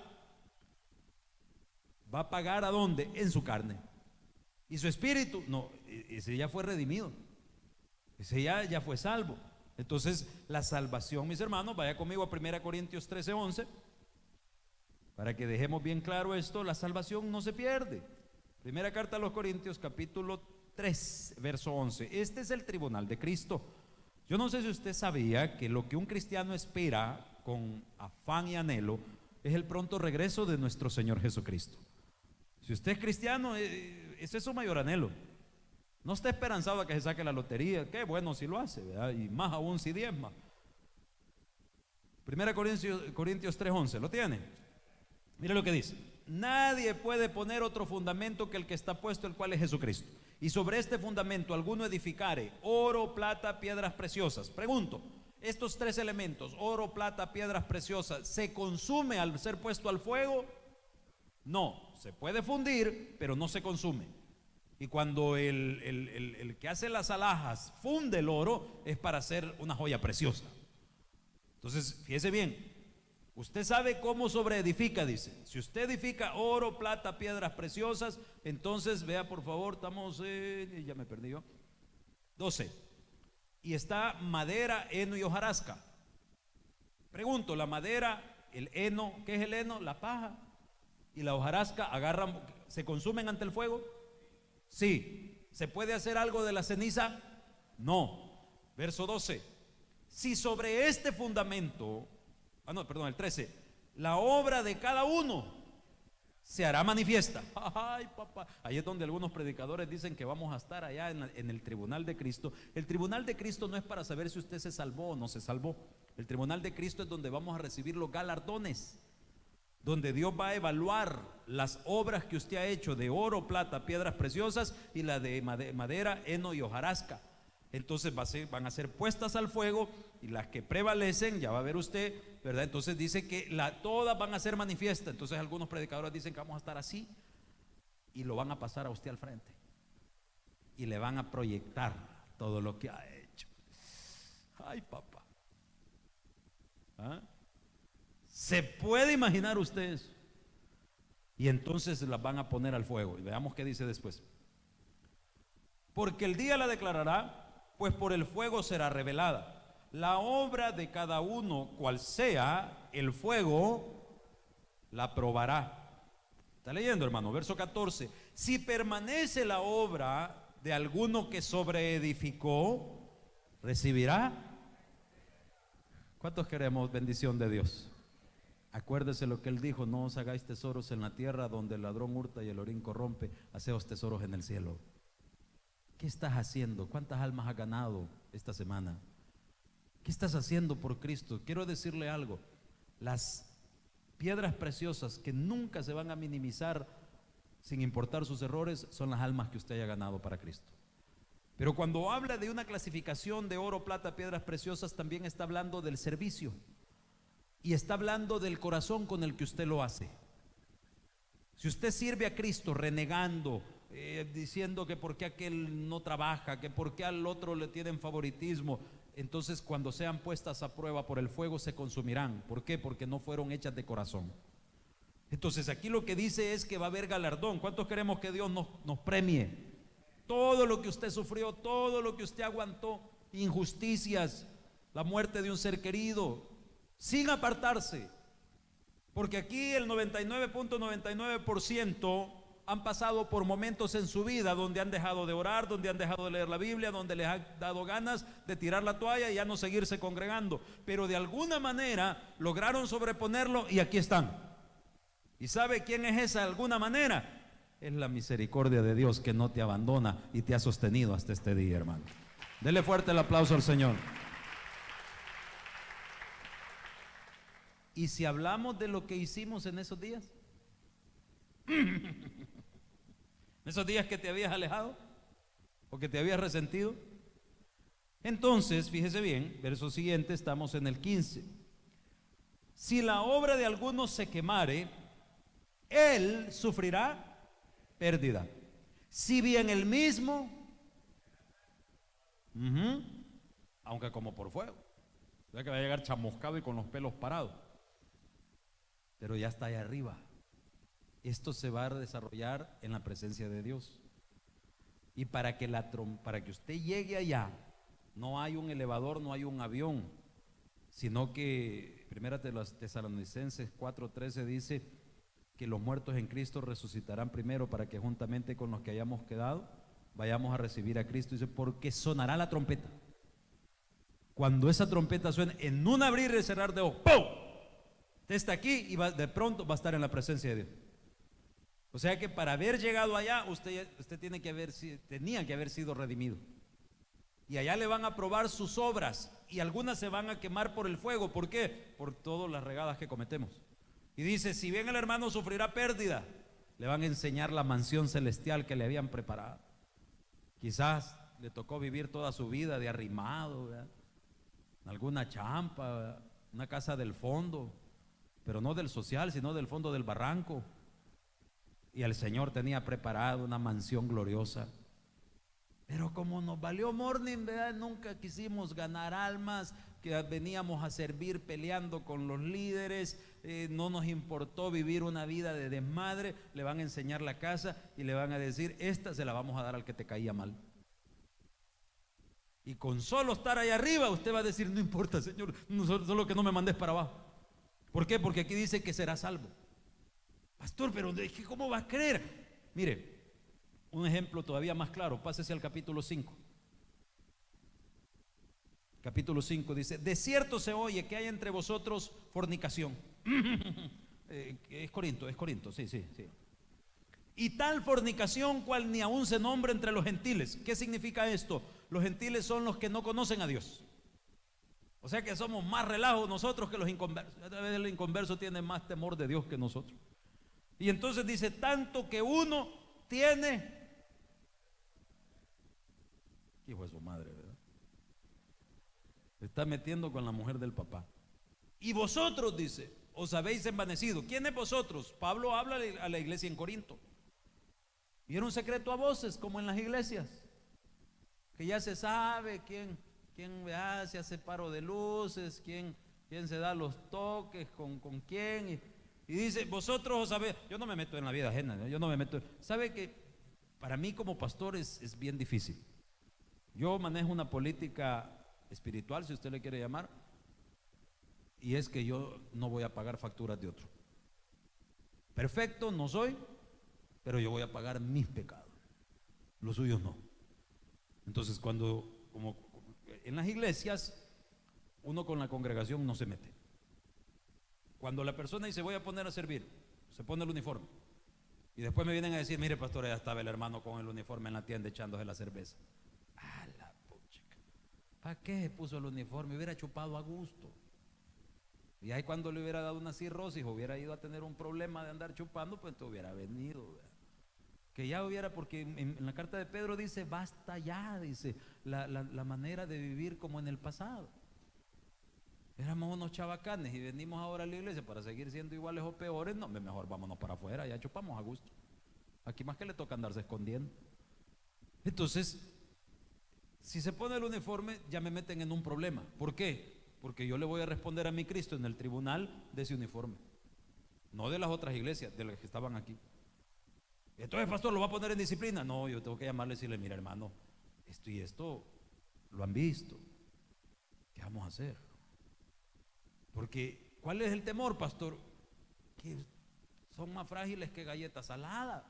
a pagar ¿a dónde? En su carne. Y su espíritu, no, ese ya fue redimido. Ese ya fue salvo. Entonces, la salvación, mis hermanos, vaya conmigo a 1 Corintios 13:11. Para que dejemos bien claro esto, la salvación no se pierde. Primera carta a los Corintios, capítulo 3, verso 11. Este es el tribunal de Cristo. Yo no sé si usted sabía que lo que un cristiano espera con afán y anhelo es el pronto regreso de nuestro Señor Jesucristo. Si usted es cristiano, ese es su mayor anhelo. No está esperanzado a que se saque la lotería. Qué bueno si lo hace, ¿verdad? Y más aún si diezma. Primera Corintios 3:11, ¿lo tiene? Mire lo que dice: nadie puede poner otro fundamento que el que está puesto, el cual es Jesucristo. Y sobre este fundamento alguno edificare oro, plata, piedras preciosas. Pregunto, estos tres elementos, oro, plata, piedras preciosas, ¿se consume al ser puesto al fuego? No, se puede fundir, pero no se consume. Y cuando el que hace las alhajas funde el oro, es para hacer una joya preciosa. Entonces, fíjese bien. Usted sabe cómo sobreedifica, dice. Si usted edifica oro, plata, piedras preciosas, entonces vea por favor, estamos, ya me perdí yo, 12. Y está madera, heno y hojarasca. Pregunto, la madera, el heno, ¿qué es el heno? La paja. Y la hojarasca, ¿se consumen ante el fuego? Sí. ¿Se puede hacer algo de la ceniza? No. Verso 12. Si sobre este fundamento, el 13, la obra de cada uno se hará manifiesta. Ay, papá, ahí es donde algunos predicadores dicen que vamos a estar allá en el tribunal de Cristo. El tribunal de Cristo no es para saber si usted se salvó o no se salvó. El tribunal de Cristo es donde vamos a recibir los galardones, donde Dios va a evaluar las obras que usted ha hecho de oro, plata, piedras preciosas, y la de madera, heno y hojarasca. Entonces van a ser puestas al fuego, y las que prevalecen, ya va a ver usted, ¿verdad? Entonces dice que todas van a ser manifiestas. Entonces algunos predicadores dicen que vamos a estar así, y lo van a pasar a usted al frente, y le van a proyectar todo lo que ha hecho. Ay, papá. ¿Ah? ¿Se puede imaginar usted eso? Y entonces las van a poner al fuego. Y veamos qué dice después. Porque el día la declarará, pues por el fuego será revelada. La obra de cada uno, cual sea, el fuego la probará. ¿Está leyendo, hermano? Verso 14. Si permanece la obra de alguno que sobreedificó, recibirá. ¿Cuántos queremos bendición de Dios? Acuérdese lo que él dijo: no os hagáis tesoros en la tierra, donde el ladrón hurta y el orín corrompe. Haceos tesoros en el cielo. ¿Qué estás haciendo? ¿Cuántas almas has ganado esta semana? ¿Qué estás haciendo por Cristo? Quiero decirle algo: las piedras preciosas que nunca se van a minimizar, sin importar sus errores, son las almas que usted haya ganado para Cristo. Pero cuando habla de una clasificación de oro, plata, piedras preciosas, también está hablando del servicio, y está hablando del corazón con el que usted lo hace. Si usted sirve a Cristo renegando, diciendo que por qué aquel no trabaja, que por qué al otro le tienen favoritismo, entonces cuando sean puestas a prueba por el fuego se consumirán. ¿Por qué? Porque no fueron hechas de corazón. Entonces aquí lo que dice es que va a haber galardón. ¿Cuántos queremos que Dios nos premie? Todo lo que usted sufrió, todo lo que usted aguantó, injusticias, la muerte de un ser querido, sin apartarse. Porque aquí el 99.99% han pasado por momentos en su vida donde han dejado de orar, donde han dejado de leer la Biblia, donde les ha dado ganas de tirar la toalla y ya no seguirse congregando, pero de alguna manera lograron sobreponerlo y aquí están. ¿Y sabe quién es esa alguna manera? Es la misericordia de Dios, que no te abandona y te ha sostenido hasta este día, hermano. Dele fuerte el aplauso al Señor. ¿Y si hablamos de lo que hicimos en esos días? ¿En esos días que te habías alejado o que te habías resentido? Entonces, fíjese bien, verso siguiente, estamos en el 15. Si la obra de alguno se quemare, él sufrirá pérdida. Si bien el mismo, aunque como por fuego, o sea que va a llegar chamuscado y con los pelos parados, pero ya está ahí arriba. Esto se va a desarrollar en la presencia de Dios. Y para que usted llegue allá, no hay un elevador, no hay un avión, sino que Primera de los Tesalonicenses 4:13 dice que los muertos en Cristo resucitarán primero, para que juntamente con los que hayamos quedado vayamos a recibir a Cristo. Dice, porque sonará la trompeta. Cuando esa trompeta suene, en un abrir y cerrar de ojos, ¡pum!, usted está aquí y de pronto va a estar en la presencia de Dios. O sea que para haber llegado allá, usted tenía que haber sido redimido. Y allá le van a probar sus obras, y algunas se van a quemar por el fuego. ¿Por qué? Por todas las regadas que cometemos. Y dice, si bien el hermano sufrirá pérdida, le van a enseñar la mansión celestial que le habían preparado. Quizás le tocó vivir toda su vida de arrimado, ¿verdad?, alguna champa, ¿verdad?, una casa del fondo, pero no del social, sino del fondo del barranco. Y el Señor tenía preparado una mansión gloriosa. Pero como nos valió morning, ¿verdad?, nunca quisimos ganar almas, que veníamos a servir peleando con los líderes, no nos importó vivir una vida de desmadre. Le van a enseñar la casa y le van a decir, esta se la vamos a dar al que te caía mal. Y con solo estar ahí arriba, usted va a decir, no importa, Señor, solo que no me mandes para abajo. ¿Por qué? Porque aquí dice que será salvo. Pastor, pero ¿cómo va a creer? Mire, un ejemplo todavía más claro, pásese al capítulo 5. Capítulo 5 dice, de cierto se oye que hay entre vosotros fornicación. Es Corinto, sí. Y tal fornicación cual ni aún se nombra entre los gentiles. ¿Qué significa esto? Los gentiles son los que no conocen a Dios. O sea que somos más relajos nosotros que los inconversos. A veces el inconverso tiene más temor de Dios que nosotros. Y entonces dice, tanto que uno tiene, hijo de su madre, ¿verdad?, se está metiendo con la mujer del papá. Y vosotros, dice, os habéis envanecido. ¿Quién es vosotros? Pablo habla a la iglesia en Corinto. Y era un secreto a voces, como en las iglesias, que ya se sabe quién se hace paro de luces, quién se da los toques, con quién. Y dice, vosotros os sabéis. Yo no me meto en la vida ajena, ¿no? Yo no me meto. ¿Sabe que para mí como pastor es bien difícil? Yo manejo una política espiritual, si usted le quiere llamar, y es que yo no voy a pagar facturas de otro. Perfecto no soy, pero yo voy a pagar mis pecados, los suyos no. Entonces como en las iglesias, uno con la congregación no se mete. Cuando la persona dice voy a poner a servir, se pone el uniforme, y después me vienen a decir, mire pastor, ya estaba el hermano con el uniforme en la tienda echándose la cerveza. ¡Ah, la puchica! ¿Para qué se puso el uniforme? Hubiera chupado a gusto. Y ahí cuando le hubiera dado una cirrosis, hubiera ido a tener un problema de andar chupando, pues entonces hubiera venido, ¿verdad? Que ya hubiera, porque en la carta de Pedro dice, basta ya, dice, la manera de vivir como en el pasado. Éramos unos chabacanes y venimos ahora a la iglesia para seguir siendo iguales o peores. No, mejor vámonos para afuera, ya chupamos a gusto. Aquí más que le toca andarse escondiendo. Entonces, si se pone el uniforme, ya me meten en un problema. ¿Por qué? Porque yo le voy a responder a mi Cristo en el tribunal de ese uniforme, no de las otras iglesias, de las que estaban aquí. Entonces, pastor, ¿lo va a poner en disciplina? No, yo tengo que llamarle y decirle, mira hermano, esto y esto lo han visto, ¿qué vamos a hacer? Porque, ¿cuál es el temor, pastor? Que son más frágiles que galletas saladas.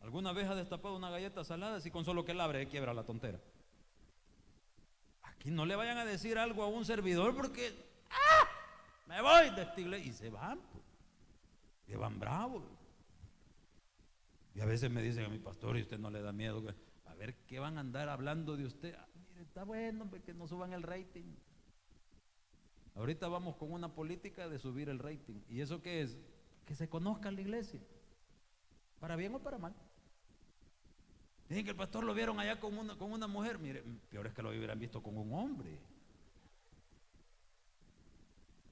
¿Alguna vez ha destapado una galleta salada? Si con solo que la abre quiebra la tontera. Aquí no le vayan a decir algo a un servidor porque me voy de esta iglesia, y se van, pues. Se van bravos. Y a veces me dicen a mi pastor, y usted no le da miedo, a ver qué van a andar hablando de usted. Mire, está bueno que no suban el rating. Ahorita vamos con una política de subir el rating. ¿Y eso qué es? Que se conozca la iglesia, para bien o para mal. Dicen que el pastor lo vieron allá con una mujer. Mire, peor es que lo hubieran visto con un hombre.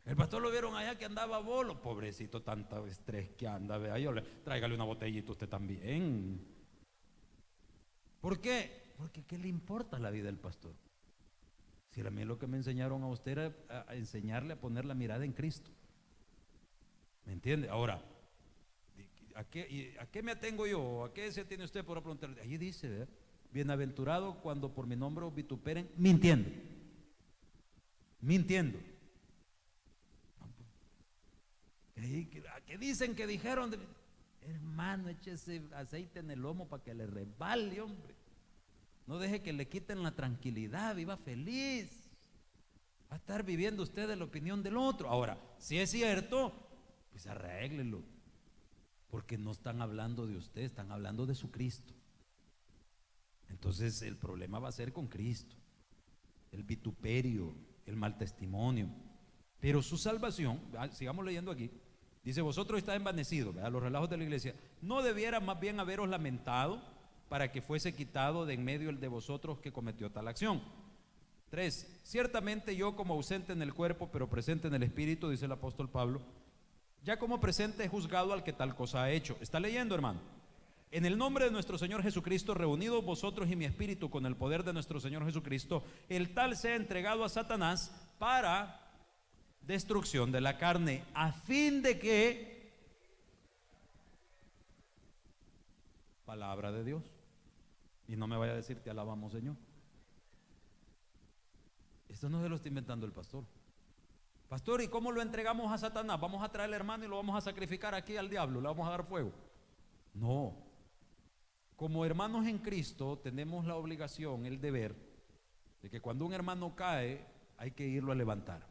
El pastor lo vieron allá que andaba bolo. Pobrecito, tanto estrés que anda. Vea, tráigale una botellita a usted también. ¿Por qué? Porque ¿qué le importa la vida del pastor? Si a mí lo que me enseñaron a usted era a enseñarle a poner la mirada en Cristo. ¿Me entiende? Ahora, ¿a qué me atengo yo? ¿A qué se tiene usted por preguntarle? Allí dice, ¿verdad? Bienaventurado cuando por mi nombre os vituperen, mintiendo. Mintiendo. ¿Qué dicen que dijeron? Hermano, échese aceite en el lomo para que le resbale, hombre. No deje que le quiten la tranquilidad, viva feliz. Va a estar viviendo usted de la opinión del otro. Ahora, si es cierto, pues arréglelo. Porque no están hablando de usted, están hablando de su Cristo. Entonces el problema va a ser con Cristo. El vituperio, el mal testimonio. Pero su salvación, sigamos leyendo aquí, dice: vosotros estáis envanecidos, ¿verdad? Los relajos de la iglesia. No debiera más bien haberos lamentado para que fuese quitado de en medio el de vosotros que cometió tal acción. 3. Ciertamente yo, como ausente en el cuerpo pero presente en el espíritu, dice el apóstol Pablo, ya como presente he juzgado al que tal cosa ha hecho. ¿Está leyendo, hermano? En el nombre de nuestro Señor Jesucristo, reunidos vosotros y mi espíritu con el poder de nuestro Señor Jesucristo, el tal sea entregado a Satanás para destrucción de la carne, a fin de que, palabra de Dios, y no me vaya a decir te alabamos, Señor. Esto no se lo está inventando el pastor. Pastor, ¿y cómo lo entregamos a Satanás? ¿Vamos a traer al hermano y lo vamos a sacrificar aquí al diablo? ¿Le vamos a dar fuego? No. Como hermanos en Cristo tenemos la obligación, el deber, de que cuando un hermano cae hay que irlo a levantar.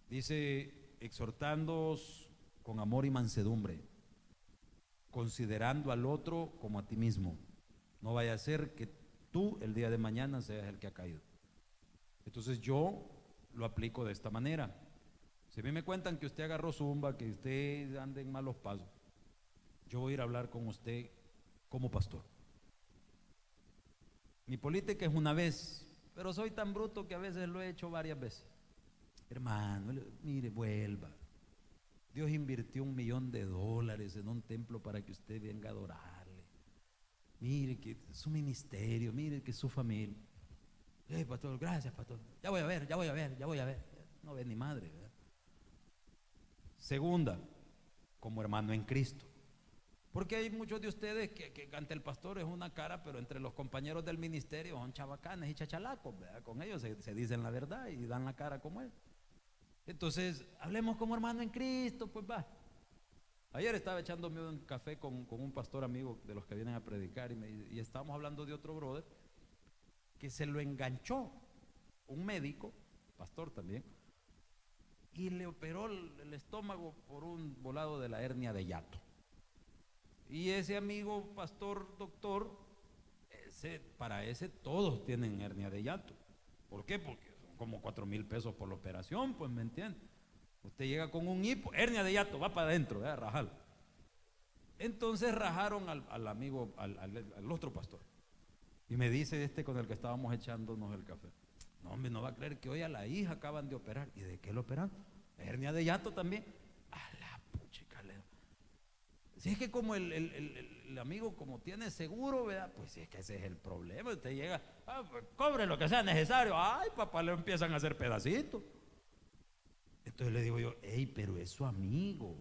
Dice: exhortándoos con amor y mansedumbre, considerando al otro como a ti mismo. No vaya a ser que tú el día de mañana seas el que ha caído. Entonces yo lo aplico de esta manera. Si a mí me cuentan que usted agarró zumba, que usted anda en malos pasos, yo voy a ir a hablar con usted como pastor. Mi política es una vez, pero soy tan bruto que a veces lo he hecho varias veces. Hermano, mire, vuelva. Dios invirtió $1 millón en un templo para que usted venga a adorarle. Mire que su ministerio, mire que su familia. Pastor, gracias, pastor. Ya voy a ver. No ve ni madre, ¿verdad? Segunda, como hermano en Cristo. Porque hay muchos de ustedes que ante el pastor es una cara, pero entre los compañeros del ministerio son chabacanes y chachalacos, ¿verdad? Con ellos se dicen la verdad y dan la cara como él. Entonces, hablemos como hermano en Cristo, pues va. Ayer estaba echándome un café con un pastor amigo de los que vienen a predicar y estábamos hablando de otro brother que se lo enganchó un médico, pastor también, y le operó el estómago por un volado de la hernia de hiato. Y ese amigo pastor, doctor, para ese todos tienen hernia de hiato. ¿Por qué? Porque son como 4,000 pesos por la operación, pues, ¿me entiende? Usted llega con un hipo, hernia de hiato, va para adentro, rajar. Entonces rajaron al amigo, al otro pastor. Y me dice con el que estábamos echándonos el café: no, hombre, no va a creer que hoy a la hija acaban de operar. ¿Y de qué lo operaron? Hernia de hiato también. A la puchica. Si es que como el amigo como tiene seguro, ¿verdad? Pues si es que ese es el problema. Usted llega, pues, cobre lo que sea necesario. Ay, papá, le empiezan a hacer pedacitos. Entonces le digo yo: hey, pero es su amigo.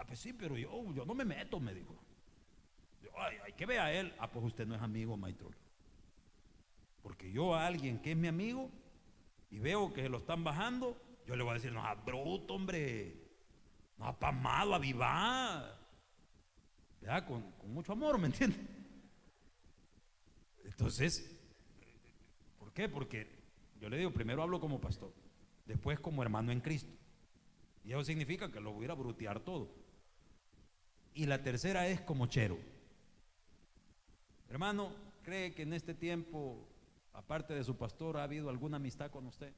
Pues sí, pero yo no me meto, me dijo. Ay, que vea él. Pues usted no es amigo, maestro. Porque yo a alguien que es mi amigo y veo que lo están bajando, yo le voy a decir: no, bruto, hombre, no, apamado, avivar, ¿verdad? Con mucho amor, ¿me entiende? Entonces, ¿por qué? Porque yo le digo, primero hablo como pastor, después como hermano en Cristo, y eso significa que lo voy a ir a brutear todo. Y la tercera es como chero. Hermano, ¿cree que en este tiempo, aparte de su pastor, ha habido alguna amistad con usted?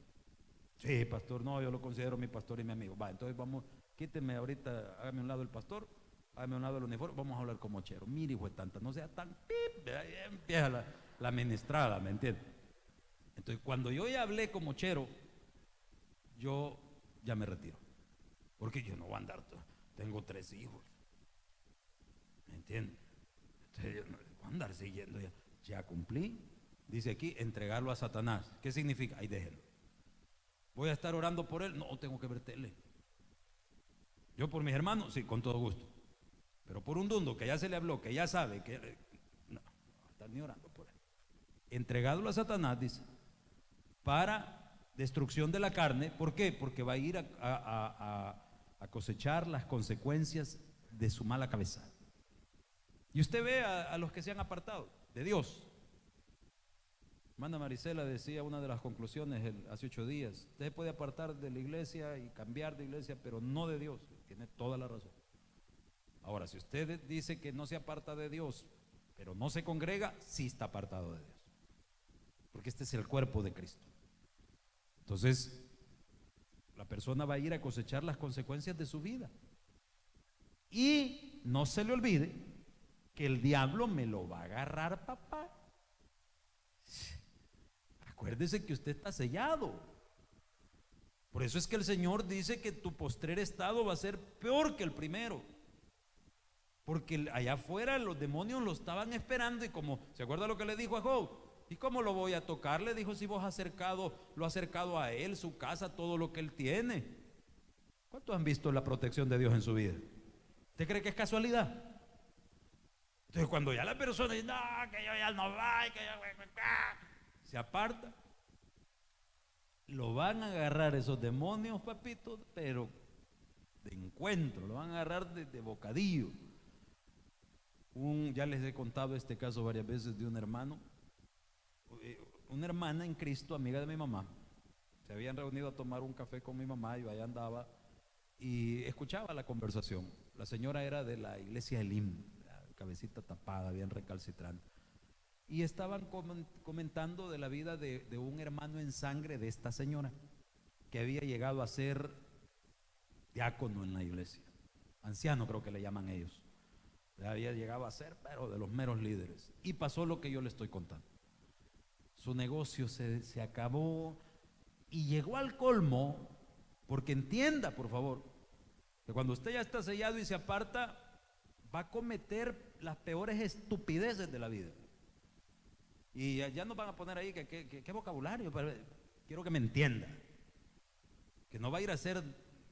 Sí, pastor, no, yo lo considero mi pastor y mi amigo. Va, entonces vamos, quíteme ahorita, hágame a un lado el pastor hágame a un lado el uniforme, vamos a hablar como chero. Mire, hijo de tanta, no sea tan pip, ahí empieza la ministrada, ¿me entiendes? Entonces, cuando yo ya hablé como chero, yo ya me retiro, porque yo no voy a andar, tengo 3 hijos, ¿me entiendes? Entonces, yo no voy a andar siguiendo, ya cumplí. Dice aquí, entregarlo a Satanás. ¿Qué significa? Ahí déjenlo. ¿Voy a estar orando por él? No, tengo que ver tele. Yo por mis hermanos, sí, con todo gusto. Pero por un dundo que ya se le habló, que ya sabe, que no estar ni orando por él. Entregadlo a Satanás, dice, para destrucción de la carne. ¿Por qué? Porque va a ir a cosechar las consecuencias de su mala cabeza. Y usted ve a los que se han apartado de Dios. Hermana Marisela decía una de las conclusiones hace 8 días: usted puede apartar de la iglesia y cambiar de iglesia, pero no de Dios. Tiene toda la razón. Ahora, si usted dice que no se aparta de Dios, pero no se congrega, sí está apartado de Dios, porque este es el cuerpo de Cristo. Entonces, la persona va a ir a cosechar las consecuencias de su vida. Y no se le olvide que el diablo me lo va a agarrar, papá. Acuérdese que usted está sellado. Por eso es que el Señor dice que tu postrer estado va a ser peor que el primero, porque allá afuera los demonios lo estaban esperando. Y como, ¿se acuerda lo que le dijo a Job? ¿Y cómo lo voy a tocar? Le dijo, si vos lo ha acercado a él, su casa, todo lo que él tiene. ¿Cuántos han visto la protección de Dios en su vida? ¿Usted cree que es casualidad? Entonces, cuando ya la persona dice, no, que yo ya no voy, que yo se aparta, lo van a agarrar esos demonios, papito, pero de encuentro, lo van a agarrar de bocadillo. Ya les he contado este caso varias veces de un hermano, una hermana en Cristo, amiga de mi mamá. Se habían reunido a tomar un café con mi mamá, yo allá andaba y escuchaba la conversación. La señora era de la iglesia Elim, cabecita tapada, bien recalcitrante. Y estaban comentando de la vida de un hermano en sangre de esta señora, que había llegado a ser diácono en la iglesia, anciano creo que le llaman ellos. Había llegado a ser, pero de los meros líderes. Y pasó lo que yo le estoy contando. Su negocio se acabó y llegó al colmo, porque entienda, por favor, que cuando usted ya está sellado y se aparta, va a cometer las peores estupideces de la vida. Y ya nos van a poner ahí ¿qué vocabulario? Pero quiero que me entienda, que no va a ir a hacer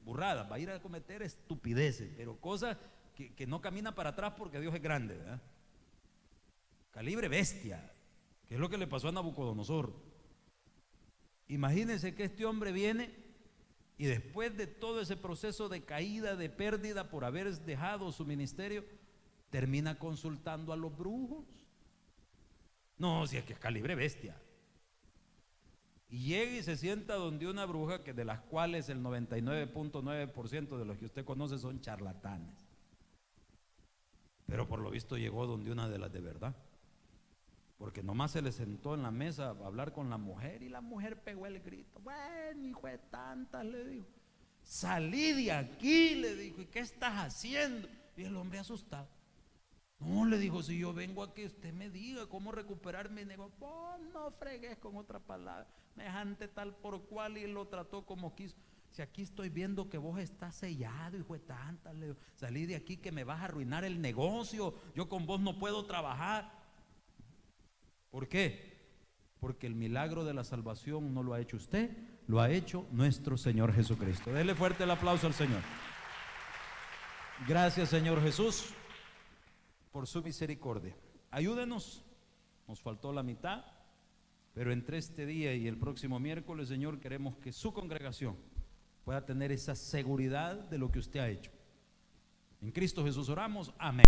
burradas, va a ir a cometer estupideces, pero cosas que no camina para atrás, porque Dios es grande, ¿verdad? Calibre bestia, que es lo que le pasó a Nabucodonosor. Imagínense que este hombre viene y después de todo ese proceso de caída, de pérdida por haber dejado su ministerio, termina consultando a los brujos. No, si es que es calibre bestia. Y llega y se sienta donde una bruja, que de las cuales el 99.9% de los que usted conoce son charlatanes. Pero por lo visto llegó donde una de las de verdad, porque nomás se le sentó en la mesa a hablar con la mujer, y la mujer pegó el grito. Bueno, hijo de tantas, le dijo, salí de aquí, le dijo, ¿y qué estás haciendo? Y el hombre asustado. No, le dijo, si yo vengo a que usted me diga cómo recuperar mi negocio. Vos no fregues, con otra palabra, semejante tal por cual. Y él lo trató como quiso. Si aquí estoy viendo que vos estás sellado, hijo de tantas, le digo, salí de aquí que me vas a arruinar el negocio, yo con vos no puedo trabajar. ¿Por qué? Porque el milagro de la salvación no lo ha hecho usted, lo ha hecho nuestro Señor Jesucristo. Dele fuerte el aplauso al Señor. Gracias, Señor Jesús, por su misericordia. Ayúdenos, nos faltó la mitad, pero entre este día y el próximo miércoles, Señor, queremos que su congregación pueda tener esa seguridad de lo que usted ha hecho. En Cristo Jesús oramos, amén.